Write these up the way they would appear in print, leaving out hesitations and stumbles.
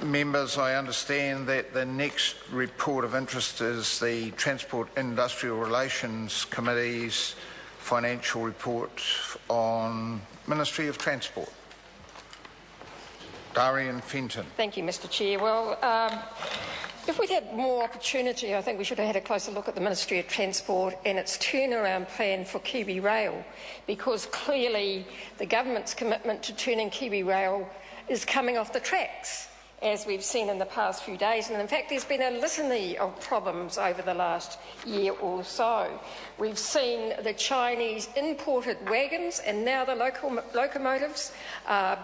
Members, I understand that the next report of interest is the Transport Industrial Relations Committee's financial report on Ministry of Transport. Darian Fenton. Thank you, Mr Chair. Well, if we'd had more opportunity, I think we should have had a closer look at the Ministry of Transport and its turnaround plan for Kiwi Rail, because clearly the government's commitment to turning Kiwi Rail is coming off the tracks, as we've seen in the past few days. And in fact, there's been a litany of problems over the last year or so. We've seen the Chinese imported wagons and now the locomotives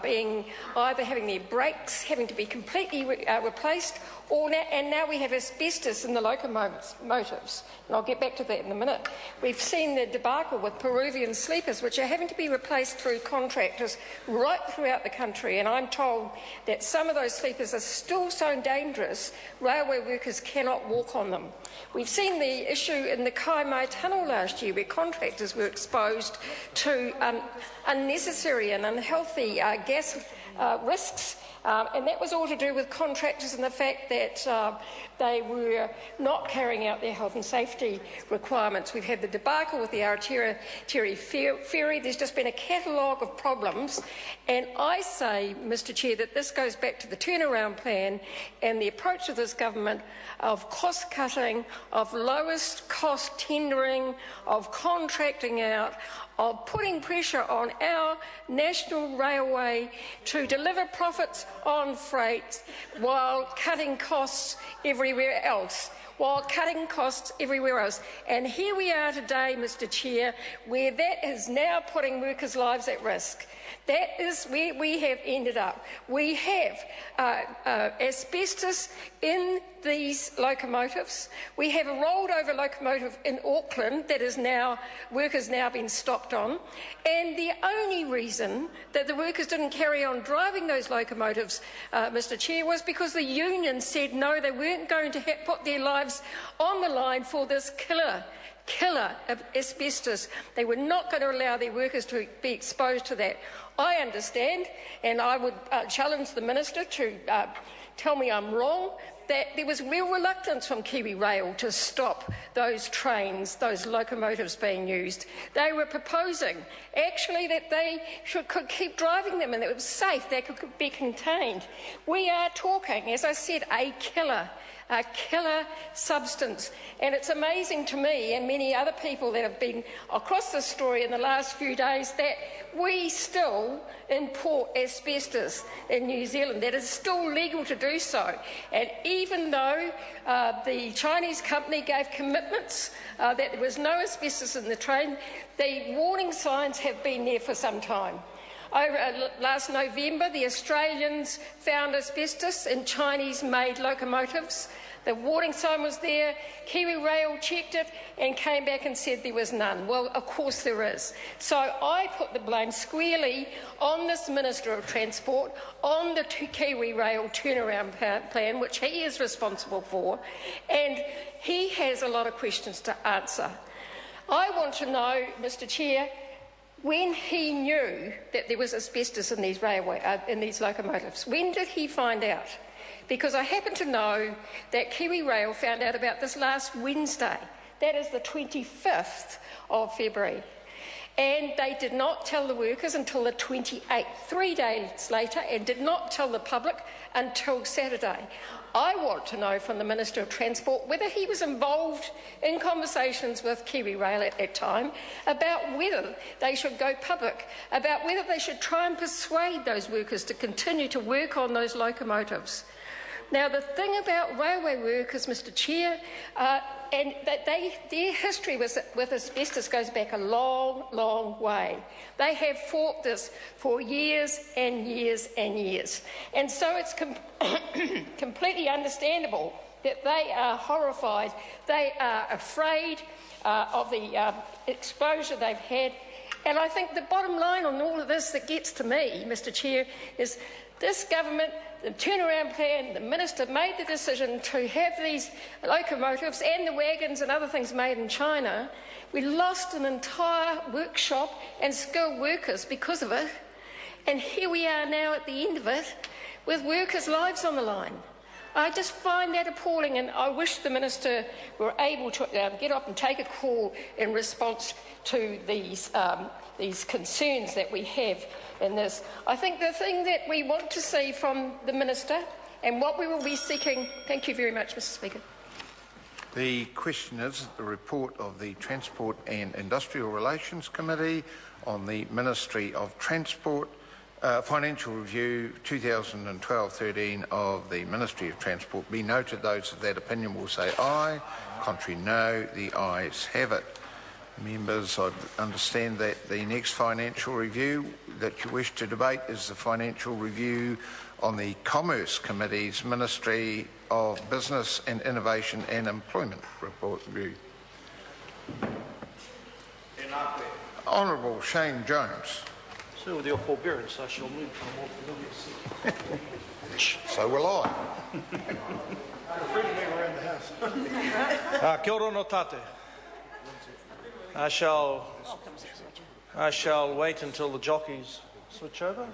being either having their brakes having to be completely replaced, and now we have asbestos in the locomotives. And I'll get back to that in a minute. We've seen the debacle with Peruvian sleepers, which are having to be replaced through contractors right throughout the country. And I'm told that some of those sleepers are still so dangerous, railway workers cannot walk on them. We've seen the issue in the Kaimai Tunnel last year, where contractors were exposed to unnecessary and unhealthy gas risks. And that was all to do with contractors and the fact that they were not carrying out their health and safety requirements. We've had the debacle with the Aotearoa ferry. There's just been a catalogue of problems. And I say, Mr Chair, that this goes back to the turnaround plan and the approach of this government of cost-cutting, of lowest cost tendering, of contracting out, of putting pressure on our national railway to deliver profits on freight while cutting costs everywhere else. And here we are today, Mr Chair, where that is now putting workers' lives at risk. That is where we have ended up. We have asbestos in these locomotives. We have a rolled over locomotive in Auckland that is now, workers now been stopped on. And the only reason that the workers didn't carry on driving those locomotives, Mr Chair, was because the union said no, they weren't going to put their lives on the line for this killer of asbestos. They were not going to allow their workers to be exposed to that. I understand, and I would challenge the Minister to tell me I'm wrong, that there was real reluctance from Kiwi Rail to stop those trains, those locomotives being used. They were proposing, actually, that they could keep driving them and that it was safe, they could be contained. We are talking, as I said, a killer substance. And it's amazing to me and many other people that have been across this story in the last few days that we still import asbestos in New Zealand. That is still legal to do so. And even though the Chinese company gave commitments that there was no asbestos in the train, the warning signs have been there for some time. Last November, the Australians found asbestos in Chinese-made locomotives. The warning sign was there. Kiwi Rail checked it and came back and said there was none. Well, of course there is. So I put the blame squarely on this Minister of Transport, on the Kiwi Rail turnaround plan, which he is responsible for, and he has a lot of questions to answer. I want to know, Mr Chair, when he knew that there was asbestos in these locomotives, when did he find out? Because I happen to know that Kiwi Rail found out about this last Wednesday. That is the 25th of February. And they did not tell the workers until the 28th, 3 days later, and did not tell the public until Saturday. I want to know from the Minister of Transport whether he was involved in conversations with Kiwi Rail at that time about whether they should go public, about whether they should try and persuade those workers to continue to work on those locomotives. Now, the thing about railway workers, Mr Chair, and that their history with asbestos goes back a long, long way. They have fought this for years and years and years. And so it's completely understandable that they are horrified, they are afraid of the exposure they've had. And I think the bottom line on all of this that gets to me, Mr Chair, is this government, the turnaround plan, the Minister made the decision to have these locomotives and the wagons and other things made in China. We lost an entire workshop and skilled workers because of it. And here we are now at the end of it with workers' lives on the line. I just find that appalling, and I wish the Minister were able to get up and take a call in response to these concerns that we have in this. I think the thing that we want to see from the Minister and what we will be seeking... Thank you very much, Mr Speaker. The question is the report of the Transport and Industrial Relations Committee on the Ministry of Transport Financial Review 2012-13 of the Ministry of Transport be noted. Those of that opinion will say aye. Contrary, no. The ayes have it. Members, I understand that the next financial review that you wish to debate is the financial review on the Commerce Committee's Ministry of Business and Innovation and Employment report review. Honourable Shane Jones. So with your forbearance, I shall move to a more familiar seat. So will I. Kia ora no tate. I shall wait until the jockeys switch over.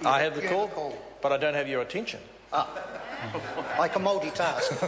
I have the call, but I don't have your attention. I can multitask.